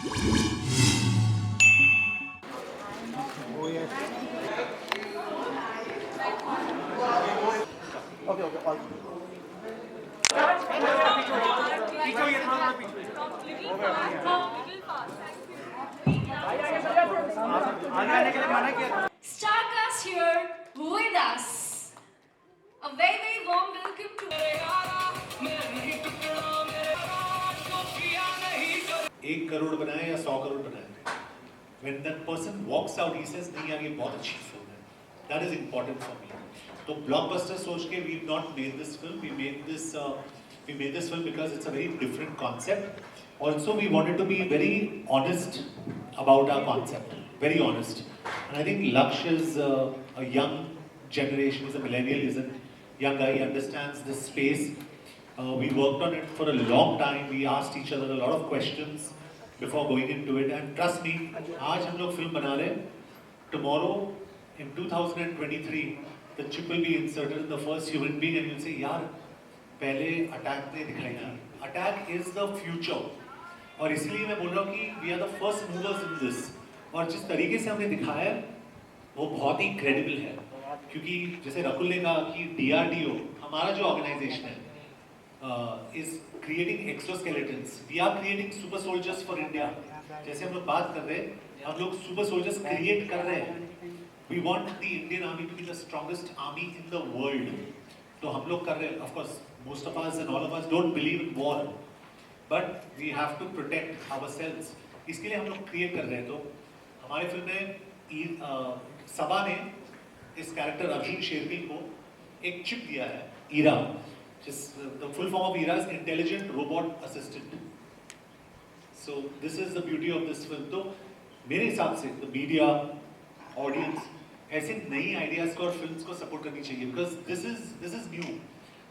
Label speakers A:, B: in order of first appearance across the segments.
A: Okay, okay, all.
B: Starcast here with us. A very, very warm welcome to.
C: 1 crore बनाए या 100 करोड़ बनाए, when that person walks out, he says, नहीं यार ये बहुत अच्छी फिल्म है. That is important for me. तो blockbuster सोच के we've not made this film. We made this film because it's a very different concept. Also, we wanted to be very honest about our concept. Very honest. And I think Laksh is a young generation. He's a millennial. He's a young guy. He understands this space. We worked on it for a long time. We asked each other a lot of questions before going into it. And trust me, आज हम लोग film बना रहे हैं. Tomorrow, in 2023, the chip will be inserted in the first human being, and you'll say, यार, पहले attack ने दिखाई ना. Attack is the future. और इसलिए मैं बोल रहा हूँ कि we are the first movers in this. और जिस तरीके से हमने दिखाया है, वो बहुत ही credible है. क्योंकि जैसे रकुल ने कहा कि DRDO, हमारा जो organization है, is creating exoskeletons. We are creating super soldiers for India. जैसे हम लोग बात कर रहे हैं, हम लोग super soldiers create कर रहे हैं. We want the Indian army to be the strongest army in the world. तो हम लोग कर रहे हैं. Of course, most of us and all of us don't believe in war, but we have to protect ourselves. इसके लिए हम लोग create कर रहे हैं. तो हमारे फिल्म में सबा ने इस कैरेक्टर अर्जुन शेरगिल को एक चिप दिया है, Ira. The full form of ERA is Intelligent Robot Assistant. So this is the beauty of this film. तो मेरे हिसाब से the media, audience ऐसे नई ideas को और films को support करनी चाहिए because this is new.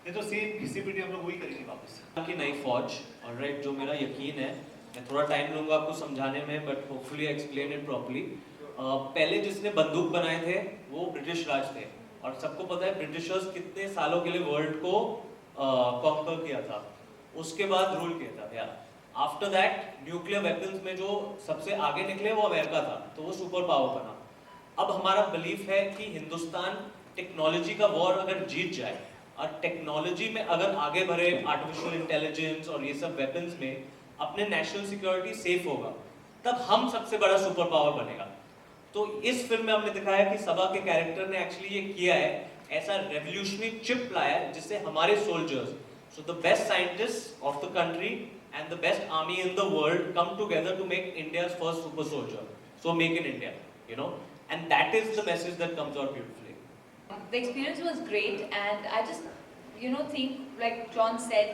C: नहीं तो same घिसी-पिटी हम लोग वही करेंगे वापस.
D: कि नई फौज, alright, जो मेरा यकीन है, मैं थोड़ा टाइम लूँगा आपको समझाने में, but hopefully I explain it properly. पहले जिसने बंदूक बनाए थे, वो ब्रिटिश राज थे, और सबको पता है ब्रिटिशर्स कितने सालों के लिए वर्ल्ड को कॉन्कर किया था, उसके बाद रूल किया था यार. आफ्टर दैट न्यूक्लियर वेपन्स में जो सबसे आगे निकले वो अमेरिका था, तो वो सुपर पावर बना. अब हमारा बिलीफ है कि हिंदुस्तान टेक्नोलॉजी का वॉर अगर जीत जाए और टेक्नोलॉजी में अगर आगे बढ़े, आर्टिफिशियल इंटेलिजेंस और ये सब वेपन्स में अपने नेशनल सिक्योरिटी सेफ होगा, तब हम सबसे बड़ा सुपर पावर बनेगा. तो इस फिल्म में हमने दिखाया कि सबा के कैरेक्टर ने एक्चुअली ये किया है, ऐसा रेवोल्यूशनरी चिप लाया है जिससे हमारे soldiers, so the best scientist of the country and the best army in the world come together to make India's first super soldier. So make in India, you know, and that is the message that comes out beautifully.
B: The experience was great, and I just, think like John said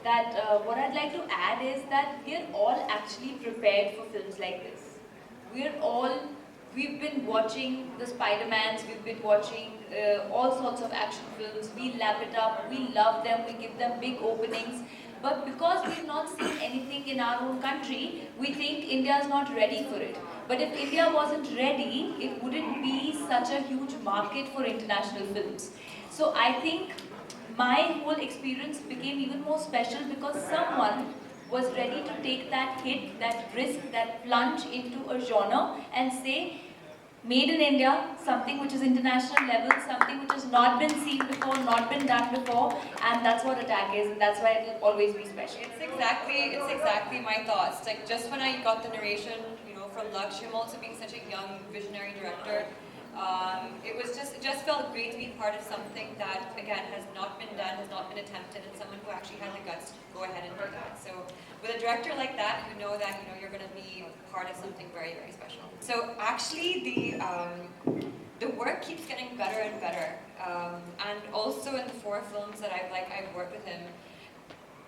B: that what I'd like to add is that we're all actually prepared for films like this. We've been watching the Spider-Mans, we've been watching all sorts of action films. We lap it up, we love them, we give them big openings. But because we've not seen anything in our own country, we think India is not ready for it. But if India wasn't ready, it wouldn't be such a huge market for international films. So I think my whole experience became even more special because someone was ready to take that hit, that risk, that plunge into a genre and say, made in India, something which is international level, something which has not been seen before, not been done before, and that's what Attack is, and that's why it will always be special.
E: It's exactly my thoughts. Like just when I got the narration, from Laksh, him also being such a young visionary director, it just felt great to be part of something that again has not been done, has not been attempted, and someone who actually had the guts to go ahead and do that. So with a director like that, you know that you're going to be part of something very, very special. So actually the work keeps getting better and better, and also in the 4 films that I've worked with him.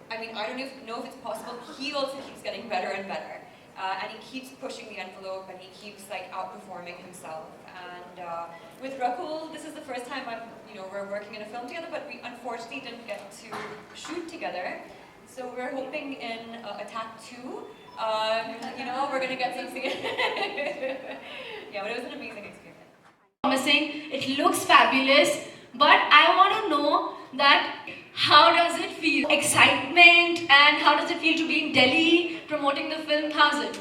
E: I mean, I don't know if it's possible. He also keeps getting better and better. And he keeps pushing the envelope, and he keeps outperforming himself. And with Rakul, this is the first time we're working in a film together, but we unfortunately didn't get to shoot together. So we're hoping in Attack 2, we're gonna get some scenes. Yeah, but it was an amazing experience.
B: Promising, it looks fabulous, but I want to know that how does it feel? Excitement, and how does it feel to be in Delhi promoting the film? How's it?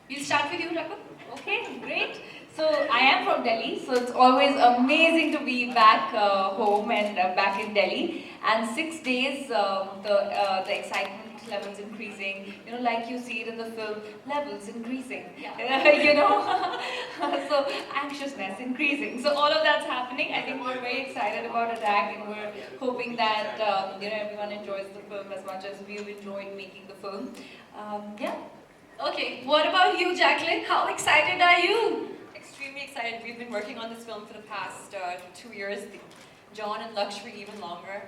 B: We'll start with you, Rakul. Okay, great. So I am from Delhi, so it's always amazing to be back home and back in Delhi. And 6 days, the excitement levels increasing. You know, like you see it in the film, levels increasing. Yeah. You know, so anxiousness increasing. So all of that's happening. I think we're very excited about Attack, and we're hoping that you know, everyone enjoys the film as much as we've enjoyed making the film. Yeah. Okay, what about you, Jacqueline? How excited are you?
E: Extremely excited. We've been working on this film for the past 2 years. John and Laksh for even longer.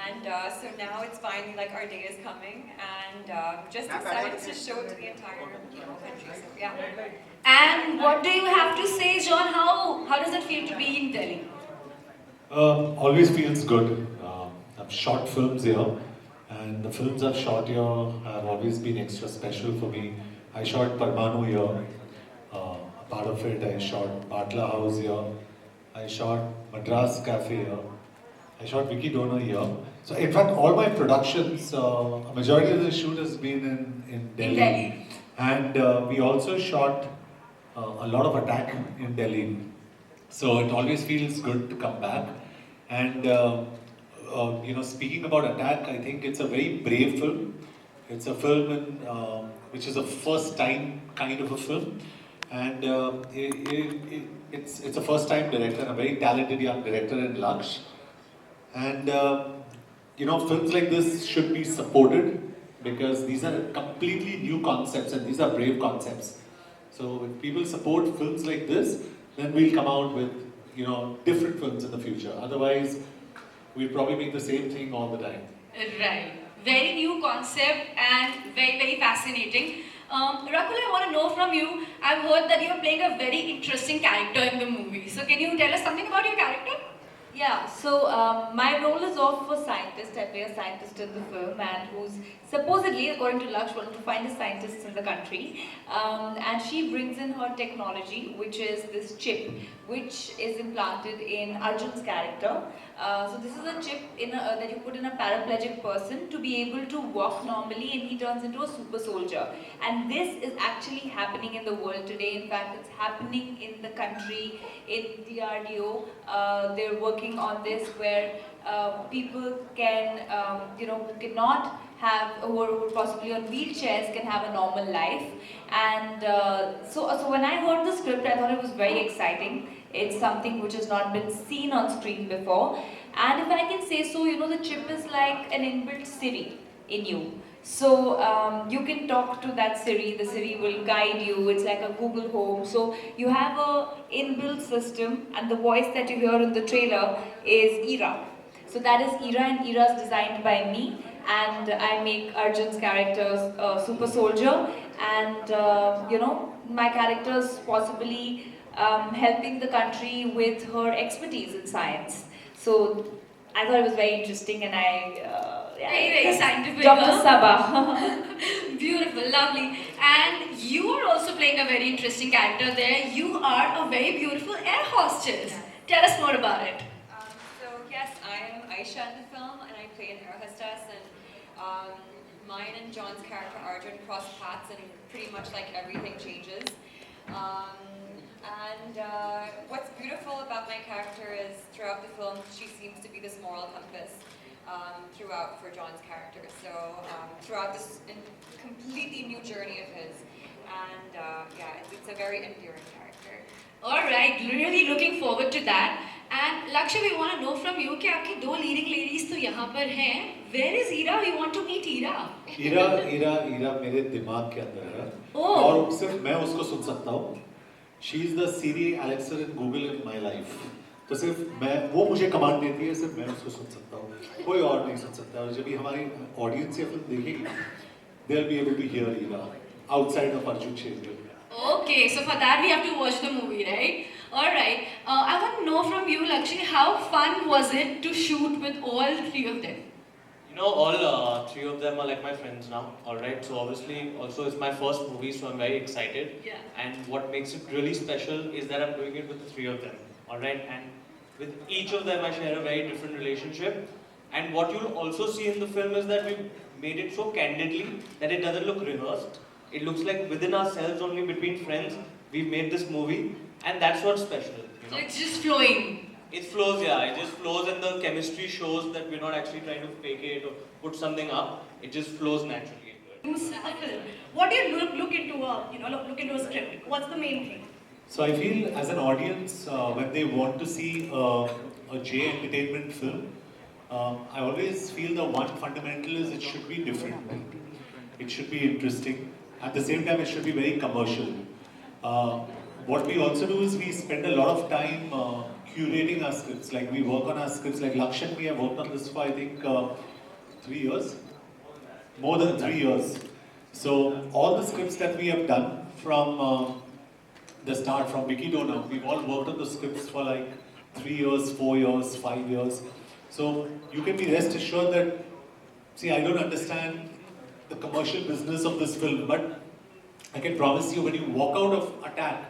E: And so now it's finally like our day is coming, and just excited to show it to the entire country. So yeah.
B: And what do you have to say, John? How does it feel to be in Delhi?
C: Always feels good. I've shot films here, and the films I've shot here have always been extra special for me. I shot Parmanu here. A part of it, I shot Batla House here. I shot Madras Cafe here. I shot Vicky Donor here. So in fact, all my productions, a majority of the shoot has been in Delhi. And we also shot a lot of Attack in Delhi. So it always feels good to come back. And you know, speaking about Attack, I think it's a very brave film. It's a film which is a first time kind of a film. And it's a first time director, a very talented young director in Laksh. And you know, films like this should be supported because these are completely new concepts and these are brave concepts. So if people support films like this, then we'll come out with, you know, different films in the future. Otherwise, we'll probably make the same thing all the time.
B: Right. Very new concept and very, very fascinating. Rakul, I want to know from you, I've heard that you're playing a very interesting character in the movie. So can you tell us something about your character? Yeah, so my role is of a scientist. I play a scientist in the film, and who's supposedly, according to Laksh, one of the finest scientists in the country. And she brings in her technology, which is this chip, which is implanted in Arjun's character. So this is a chip that you put in a paraplegic person to be able to walk normally, and he turns into a super soldier. And this is actually happening in the world today. In fact, it's happening in the country, in DRDO. They're working on this where people can, you know, who cannot have, who are possibly on wheelchairs, can have a normal life. And so when I heard the script, I thought it was very exciting. It's something which has not been seen on screen before. And if I can say so, you know, the chip is like an inbuilt Siri in you. So you can talk to that Siri, the Siri will guide you, it's like a Google Home. So you have a inbuilt system, and the voice that you hear in the trailer is Ira. So that is Ira, and Ira is designed by me, and I make Arjun's character super soldier, and you know, my character is possibly helping the country with her expertise in science. So I thought it was very interesting, and very scientific. Dr. Sabah. Beautiful, lovely. And you are also playing a very interesting character there. You are a very beautiful air hostess. Tell us more about it.
E: So yes, I am Aisha in the film, and I play an air hostess. And mine and John's character Arjun cross paths, and pretty much like everything changes. What's beautiful about my character is throughout the film, she seems to be this moral compass throughout for John's character. So throughout this completely new journey of his, and yeah, it's a very endearing character.
B: All right, really looking forward to that. And Lakshya, we want to know from you कि आपकी दो leading ladies तो यहाँ पर हैं. Where is Ira? We want to meet Ira.
C: Ira मेरे दिमाग के अंदर है.
B: Oh.
C: और सिर्फ मैं उसको सुन सकता हूँ. She is the Siri, Alexa and Google in my life. तो सिर्फ मैं, वो मुझे कमांड देती है, सिर्फ मैं उसको सुन सकता हूँ. कोई और नहीं सुन सकता. और जब भी हमारी ऑडियंस ये फिल्म देखेगी, they'll be able to hear Ira outside of Arjun Chhendra.
B: Okay, so for that we have to watch the movie, right? Alright, I want to know from you, Lakshmi, how fun was it to shoot with all three of them?
D: You know, all three of them are like my friends now, alright? So obviously, also it's my first movie, so I'm very excited.
B: Yeah.
D: And what makes it really special is that I'm doing it with the three of them, alright? And with each of them I share a very different relationship. And what you'll also see in the film is that we made it so candidly that it doesn't look rehearsed. It looks like within ourselves, only between friends, we've made this movie, and that's what's special. You
E: So
D: know?
E: it's just flowing.
D: It flows, yeah. It just flows, and the chemistry shows that we're not actually trying to fake it or put something up. It just flows naturally into it.
F: A film. What do you look into look into a script? What's the main thing?
C: So I feel as an audience, when they want to see a J entertainment film, I always feel the one fundamental is it should be different. It should be interesting. At the same time, it should be very commercial. What we also do is we spend a lot of time curating our scripts. Like we work on our scripts. Like Lakshan, we have worked on this for I think 3 years, more than 3 years. So all the scripts that we have done from the start, from Vicky Dona, we've all worked on the scripts for like 3 years, 4 years, 5 years. So you can be rest assured that, see, I don't understand the commercial business of this film, but I can promise you when you walk out of Attack,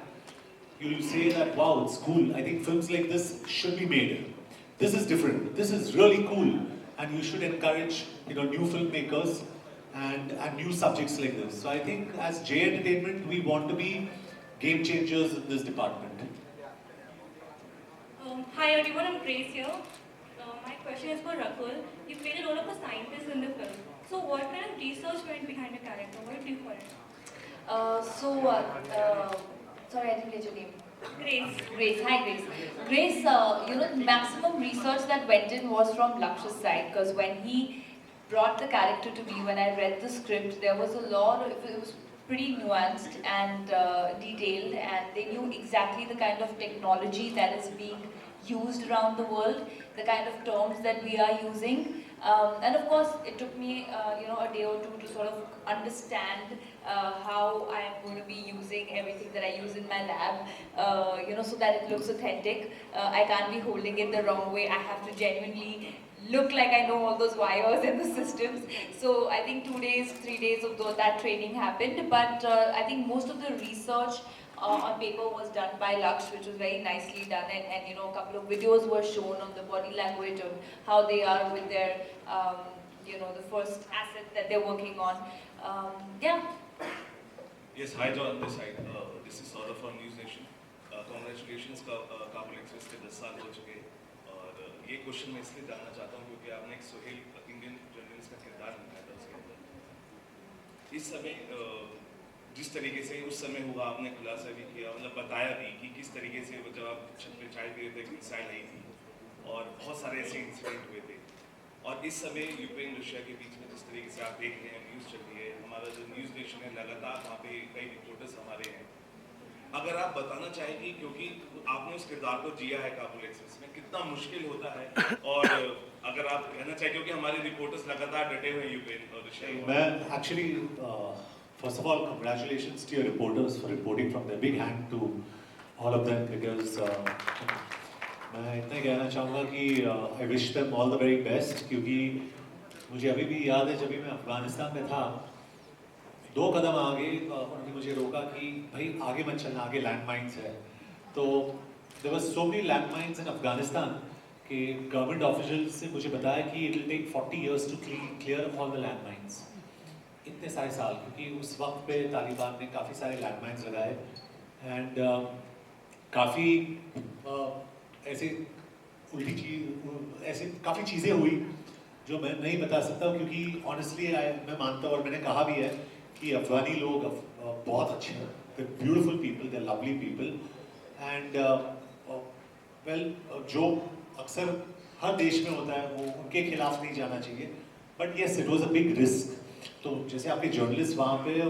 C: you'll say that, wow, it's cool. I think films like this should be made. This is different. This is really cool. And you should encourage, new filmmakers and new subjects like this. So I think as J Entertainment, we want to be game changers in this department.
F: Hi everyone, I'm Grace here. My question is for Rakul. You played a role of a scientist in the film. So what kind of research went behind the character? What do you call it?
B: Sorry, I didn't get your name.
F: Grace.
B: Grace, hi Grace. Grace, maximum research that went in was from Laksh's side, because when he brought the character to me, when I read the script, there was a lot of, it was pretty nuanced and detailed, and they knew exactly the kind of technology that is being used around the world, the kind of terms that we are using. And of course, it took me, a day or two to sort of understand how I am going to be using everything that I use in my lab, so that it looks authentic. I can't be holding it the wrong way. I have to genuinely look like I know all those wires and the systems. So I think 2 days, 3 days of that training happened. But I think most of the research on paper was done by Laksh, which was very nicely done, and a couple of videos were shown on the body language of how they are with their, the first asset that they're working on. Yeah.
G: Yes, hi John, this side. This is Saurabh from News Nation. Congratulations, Kabul express के 10 साल हो चुके हैं और ये question मैं इसलिए जानना चाहता हूँ क्योंकि आपने एक सुहेल इंडियन जर्नलिस्ट का किरदार निभाया था उसके अंदर। इस समय जिस तरीके से उस समय हुआ आपने खुलासा भी किया, मतलब बताया भी कि किस तरीके से वो जब आप छत पे चाय पी रहे थे मिसाइल आई थी और बहुत सारे ऐसे इंसिडेंट हुए थे। और इस समय यूक्रेन रशिया के बीच में जिस तरीके से आप देख रहे हैं न्यूज़ चल रही है, हमारा जो न्यूज़ नेशन है लगातार वहाँ पे कई रिपोर्टर्स हमारे हैं। अगर आप बताना चाहेंगे क्योंकि आपने उस किरदार को जिया है काबुल एक्सप्रेस में, कितना मुश्किल होता है, और अगर आप कहना चाहें क्योंकि हमारे रिपोर्टर्स लगातार डटे हुए हैं यूक्रेन और रशिया।
C: मैं actually, first of all, congratulations to your reporters for reporting from there. Big hand to all of them because मैं इतना कहना चाहूँगा कि I wish them all the very best क्योंकि मुझे अभी भी याद है जब भी मैं अफगानिस्तान में था, 2 कदम आगे उन्होंने मुझे रोका कि भाई आगे मत चलना, आगे लैंडमाइंस है। तो there were so many landmines in Afghanistan कि गवर्नमेंट ऑफिशियल से मुझे बताया कि it will take 40 years to clear all the landmines। इतने सारे साल, क्योंकि उस वक्त पे तालिबान ने काफ़ी सारे लैंडमाइंस लगाए एंड काफ़ी ऐसे उल्टी चीज, ऐसे काफ़ी चीज़ें हुई जो मैं नहीं बता सकता क्योंकि ऑनेस्टली मैं मानता हूँ और मैंने कहा भी है कि अफगानी लोग बहुत अच्छे हैं, they're beautiful people, they're lovely people and well जो अक्सर हर देश में होता है वो उनके खिलाफ नहीं जाना चाहिए, but yes it was a big risk। तो जैसे आपके जर्नलिस्ट वहाँ पे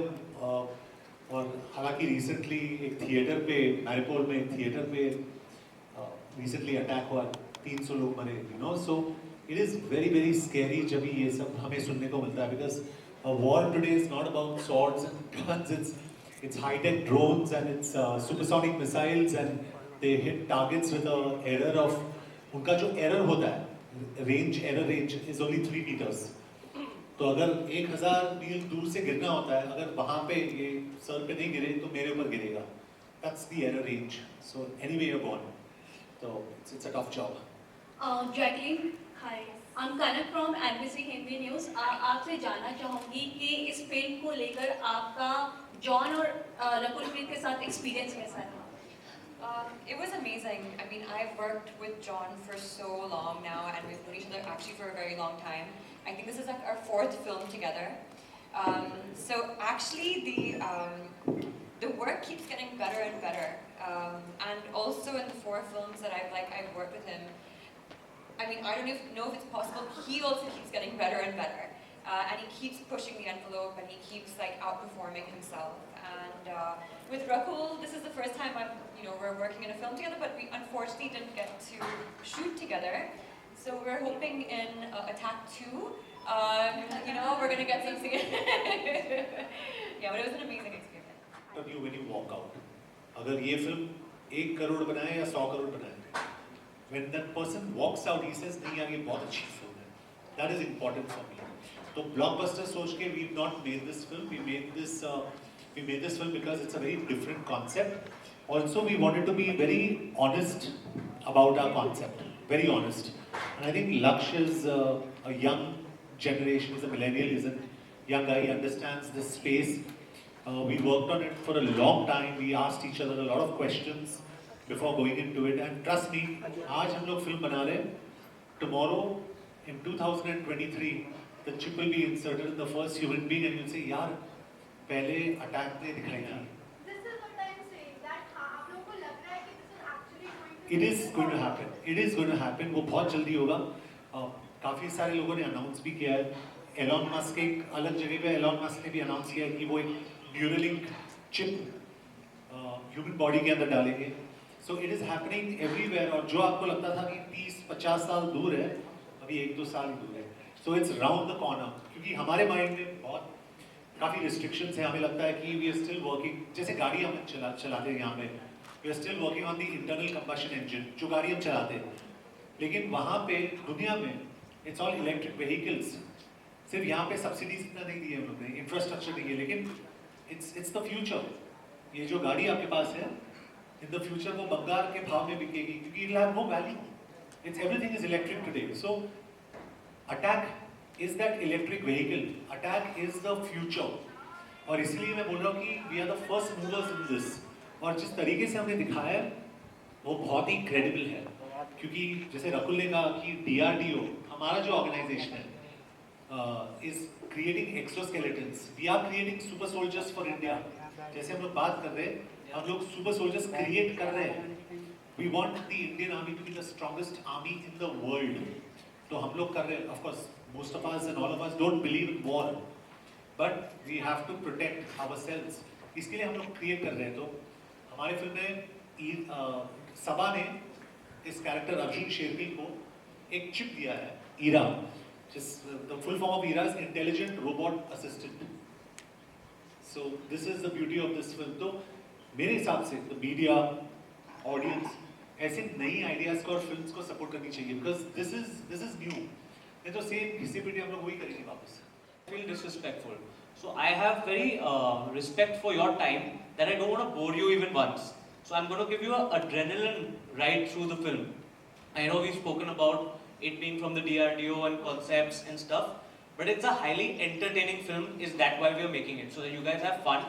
C: और हालांकि रिसेंटली एक थिएटर पे मैरिपोल में एक थिएटर पे रिसेंटली अटैक हुआ, 300 लोग मरे, so it is very very scary जब ये सब हमें सुनने को मिलता है because war today is not about swords and guns, it's high-tech drones and it's supersonic missiles and they hit targets with a error of, उनका जो error होता है error range is only 3 meters। तो अगर 1000 मील दूर से गिरना होता है, अगर वहाँ पे ये सर पे नहीं गिरे तो मेरे ऊपर गिरेगा, that's the error range, so anyway you're born, so it's a tough job।
F: Jacqueline, hi. I'm Kanak from NBC Hindi News. आपसे जानना चाहूँगी कि इस फिल्म को लेकर आपका जॉन और रकुल प्रीत के साथ एक्सपीरियंस कैसा है?
E: It was amazing. I mean, I've worked with John for so long now, and we've known each other actually for a very long time. I think this is like our 4th film together. So actually, the work keeps getting better and better. And also in the 4 films that I've worked with him, I mean, I don't know if it's possible. He also keeps getting better and better, and he keeps pushing the envelope, and he keeps like outperforming himself. And with Rakul, this is the first time we're working in a film together, but we unfortunately didn't get to shoot together. So we're hoping in Attack 2, we're gonna get some scene. Yeah, but it was an amazing experience.
C: When you walk out, अगर ये film 1 crore बनाए या 100 करोड़ बनाए, when that person walks out, he says, नहीं यार ये बहुत अच्छी फिल्म है. That is important for me. तो blockbuster सोच के we've not made this film. We made this film because it's a very different concept. Also, we wanted to be very honest about our concept. Very honest. And I think Laksh is a young generation. He's a millennial. He's a young guy. He understands this space. We worked on it for a long time. We asked each other a lot of questions before going into it. And trust me, आज हम लोग film बना रहे हैं. Tomorrow, in 2023, the chip will be inserted in the first human being, and you'll say, यार, पहले attack ने दिखाई थी.
H: This is what I'm saying. That आप लोगों को लग रहा है कि this is actually going to.
C: It is going to happen. It is going to happen. वो बहुत जल्दी होगा. काफी सारे लोगों ने announce भी किया है. Elon Musk एक अलग जगह पे Elon Musk ने भी announce किया है कि वो एक Neuralink chip human body के अंदर डालेंगे. So it is happening everywhere. और जो आपको लगता था कि 30-50 साल दूर है, अभी 1-2 साल ही दूर है. So it's round the corner. क्योंकि हमारे mind में बहुत काफी restrictions हैं. हमें लगता है कि we are still working. जैसे गाड़ी हम चलाते हैं यहाँ पे, we are still working on the internal combustion engine. जो गाड़ी हम चलाते हैं, लेकिन वहाँ पे दुनिया में it's all electric vehicles. सिर्फ यहाँ पे subsidies इतना नहीं दिए हम लोग ने, infrastructure नहीं है, लेकिन it's the future. ये जो गाड़ी आपके पास है, in the future वो बंगाल के भाव में बिकेगी क्योंकि it will have no value. It's everything is electric today. So Attack is that electric vehicle. Attack is the future. और इसलिए मैं बोल रहा हूँ कि we are the first movers in this. और जिस तरीके से हमने दिखाया है, वो बहुत ही credible है. क्योंकि जैसे रकुल ने कहा कि DRDO हमारा जो organization है, is creating exoskeletons. We are creating super soldiers for India. जैसे हम लोग बात कर रहे हैं, हम लोग super soldiers create कर रहे हैं. We want the Indian army to be the strongest army in the world. तो हम लोग कर रहे हैं. Of course, most of us and all of us don't believe in war, but we have to protect ourselves. इसके लिए हम लोग create कर रहे हैं. तो हमारे फिल्म में सबा ने इस कैरेक्टर अर्जुन शेरगी को एक चिप दिया है, Ira. The full form of Ira is intelligent robot assistant. So this is the beauty of this film. तो मेरे हिसाब से the media, audience ऐसे नई आइडियाज को और फिल्म्स को सपोर्ट करनी चाहिए because this is new. नहीं तो सेम घिसे पिटे हम लोग वही करेंगे वापस.
D: I feel disrespectful. So I have very respect for your time that I don't want to bore you even once. So I'm going to give you an adrenaline ride through the film. I know we've spoken about it being from the DRDO and concepts and stuff, but it's a highly entertaining film. Is that why we are making it? So that you guys have fun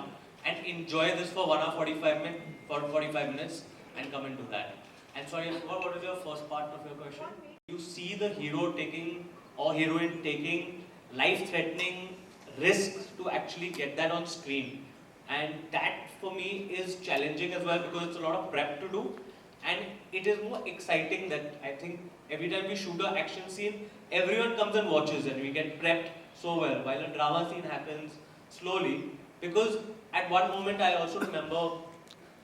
D: and enjoy this for 1 hour 45 minutes and come and do that. And sorry, I forgot what is your first part of your question? You see the hero taking or heroine taking life-threatening risks to actually get that on screen. And that for me is challenging as well because it's a lot of prep to do. And it is more exciting that I think every time we shoot an action scene, everyone comes and watches and we get prepped so well. While a drama scene happens slowly, because at one moment I also remember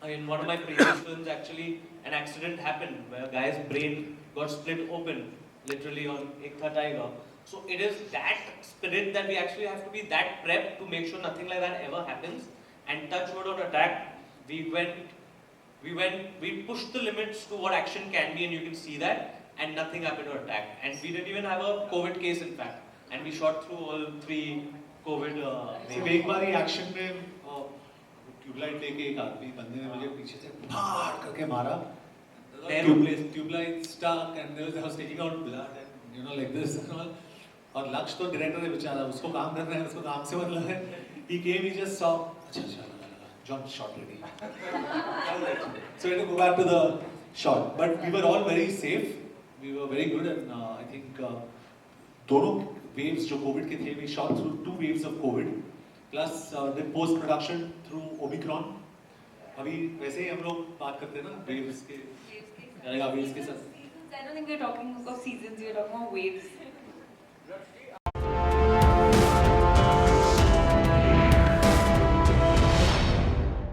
D: in one of my previous films actually an accident happened where a guy's brain got split open, literally on Ek Tha Tiger. So it is that spirit that we actually have to be that prepped to make sure nothing like that ever happens. And touch wood on Attack, we pushed the limits to what action can be, and you can see that, and nothing happened to Attack. And we didn't even have a COVID case in fact, and we shot through all 3 COVID
C: सिर्फ एक बार ही action में tubelight लेके एक आदमी बंदे ने मुझे पीछे से फाड़ करके मारा. Tubelight stuck and I was taking out blood and you know, like this and all. और लक्ष्य तो डायरेक्टर है बेचारा, उसको काम करना है, उसको काम से मतलब है. He came, he just saw, अच्छा लगा, John shot ready. So we had to go back to the shot, but we were all very safe. We were very good, and I think दोनों waves जो COVID के थे, we shot through 2 waves of COVID, plus the post production through Omicron. अभी वैसे ही हम लोग बात करते हैं ना waves के साथ.
B: I don't think we're talking of seasons, we're talking about waves.